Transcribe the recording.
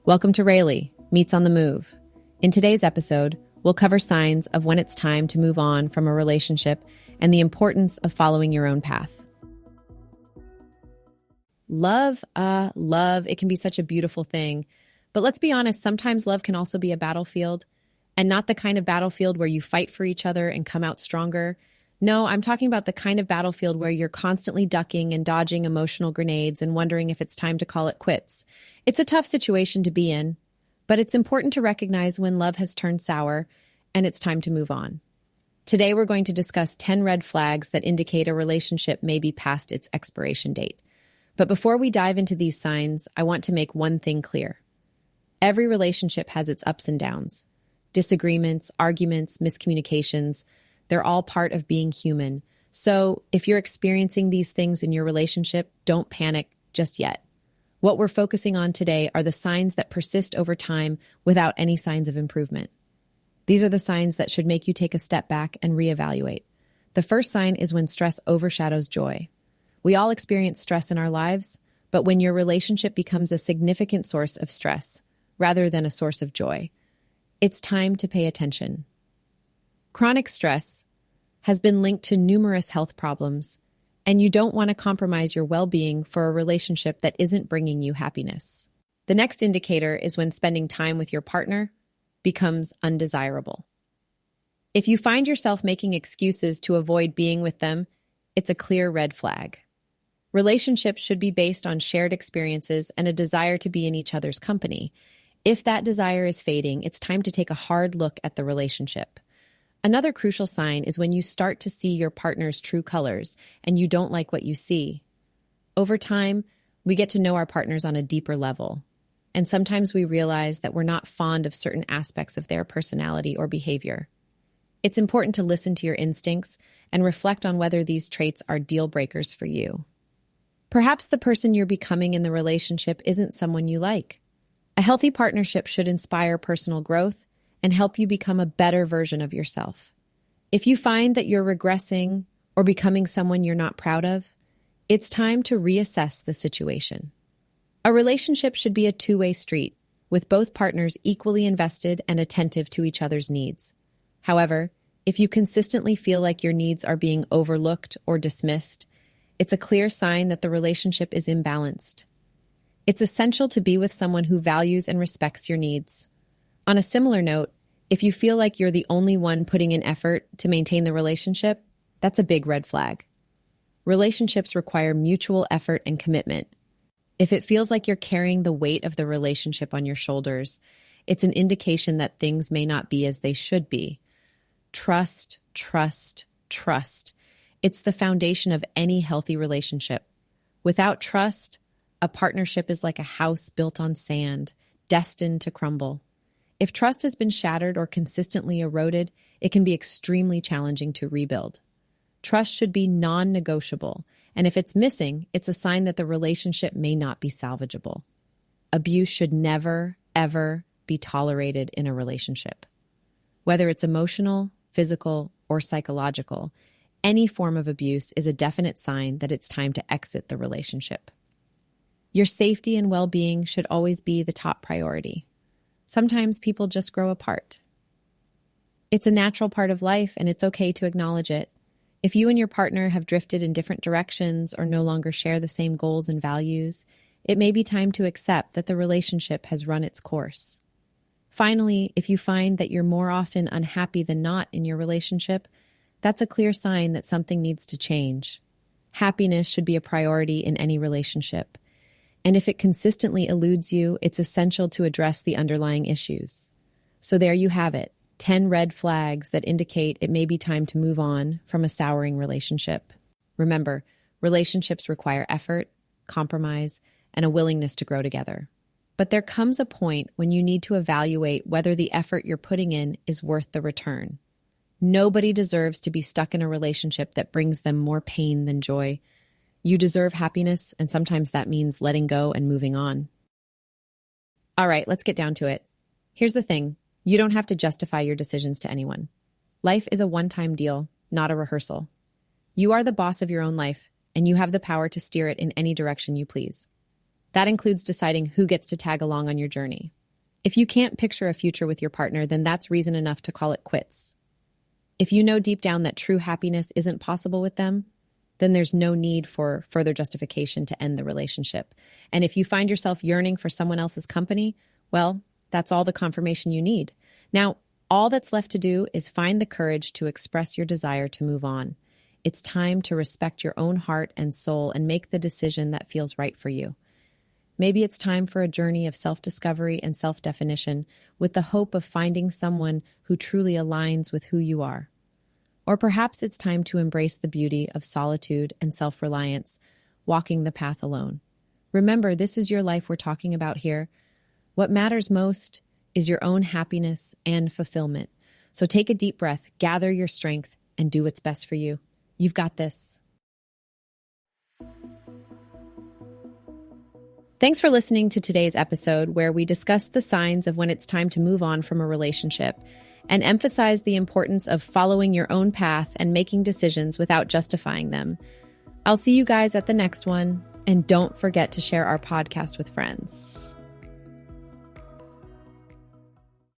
Welcome to Raily, Meets on the Move. In today's episode, we'll cover signs of when it's time to move on from a relationship and the importance of following your own path. Love, it can be such a beautiful thing. But let's be honest, sometimes love can also be a battlefield, and not the kind of battlefield where you fight for each other and come out stronger. No, I'm talking about the kind of battlefield where you're constantly ducking and dodging emotional grenades and wondering if it's time to call it quits. It's a tough situation to be in, but it's important to recognize when love has turned sour and it's time to move on. Today, we're going to discuss 10 red flags that indicate a relationship may be past its expiration date. But before we dive into these signs, I want to make one thing clear. Every relationship has its ups and downs. Disagreements, arguments, miscommunications, they're all part of being human. So if you're experiencing these things in your relationship, don't panic just yet. What we're focusing on today are the signs that persist over time without any signs of improvement. These are the signs that should make you take a step back and reevaluate. The first sign is when stress overshadows joy. We all experience stress in our lives, but when your relationship becomes a significant source of stress rather than a source of joy, it's time to pay attention. Chronic stress has been linked to numerous health problems, and you don't want to compromise your well-being for a relationship that isn't bringing you happiness. The next indicator is when spending time with your partner becomes undesirable. If you find yourself making excuses to avoid being with them, it's a clear red flag. Relationships should be based on shared experiences and a desire to be in each other's company. If that desire is fading, it's time to take a hard look at the relationship. Another crucial sign is when you start to see your partner's true colors and you don't like what you see. Over time, we get to know our partners on a deeper level, and sometimes we realize that we're not fond of certain aspects of their personality or behavior. It's important to listen to your instincts and reflect on whether these traits are deal breakers for you. Perhaps the person you're becoming in the relationship isn't someone you like. A healthy partnership should inspire personal growth and help you become a better version of yourself. If you find that you're regressing or becoming someone you're not proud of, it's time to reassess the situation. A relationship should be a two-way street, with both partners equally invested and attentive to each other's needs. However, if you consistently feel like your needs are being overlooked or dismissed, it's a clear sign that the relationship is imbalanced. It's essential to be with someone who values and respects your needs. On a similar note, if you feel like you're the only one putting in effort to maintain the relationship, that's a big red flag. Relationships require mutual effort and commitment. If it feels like you're carrying the weight of the relationship on your shoulders, it's an indication that things may not be as they should be. Trust, trust, trust. It's the foundation of any healthy relationship. Without trust, a partnership is like a house built on sand, destined to crumble. If trust has been shattered or consistently eroded, it can be extremely challenging to rebuild. Trust should be non-negotiable, and if it's missing, it's a sign that the relationship may not be salvageable. Abuse should never, ever be tolerated in a relationship. Whether it's emotional, physical, or psychological, any form of abuse is a definite sign that it's time to exit the relationship. Your safety and well-being should always be the top priority. Sometimes people just grow apart. It's a natural part of life, and it's okay to acknowledge it. If you and your partner have drifted in different directions or no longer share the same goals and values, it may be time to accept that the relationship has run its course. Finally, if you find that you're more often unhappy than not in your relationship, that's a clear sign that something needs to change. Happiness should be a priority in any relationship. And if it consistently eludes you, it's essential to address the underlying issues. So there you have it, 10 red flags that indicate it may be time to move on from a souring relationship. Remember, relationships require effort, compromise, and a willingness to grow together. But there comes a point when you need to evaluate whether the effort you're putting in is worth the return. Nobody deserves to be stuck in a relationship that brings them more pain than joy. You deserve happiness, and sometimes that means letting go and moving on. All right, let's get down to it. Here's the thing. You don't have to justify your decisions to anyone. Life is a one-time deal, not a rehearsal. You are the boss of your own life, and you have the power to steer it in any direction you please. That includes deciding who gets to tag along on your journey. If you can't picture a future with your partner, then that's reason enough to call it quits. If you know deep down that true happiness isn't possible with them, then there's no need for further justification to end the relationship. And if you find yourself yearning for someone else's company, well, that's all the confirmation you need. Now, all that's left to do is find the courage to express your desire to move on. It's time to respect your own heart and soul and make the decision that feels right for you. Maybe it's time for a journey of self-discovery and self-definition with the hope of finding someone who truly aligns with who you are. Or perhaps it's time to embrace the beauty of solitude and self-reliance, walking the path alone. Remember, this is your life we're talking about here. What matters most is your own happiness and fulfillment. So take a deep breath, gather your strength, and do what's best for you. You've got this. Thanks for listening to today's episode, where we discussed the signs of when it's time to move on from a relationship and emphasize the importance of following your own path and making decisions without justifying them. I'll see you guys at the next one, and don't forget to share our podcast with friends.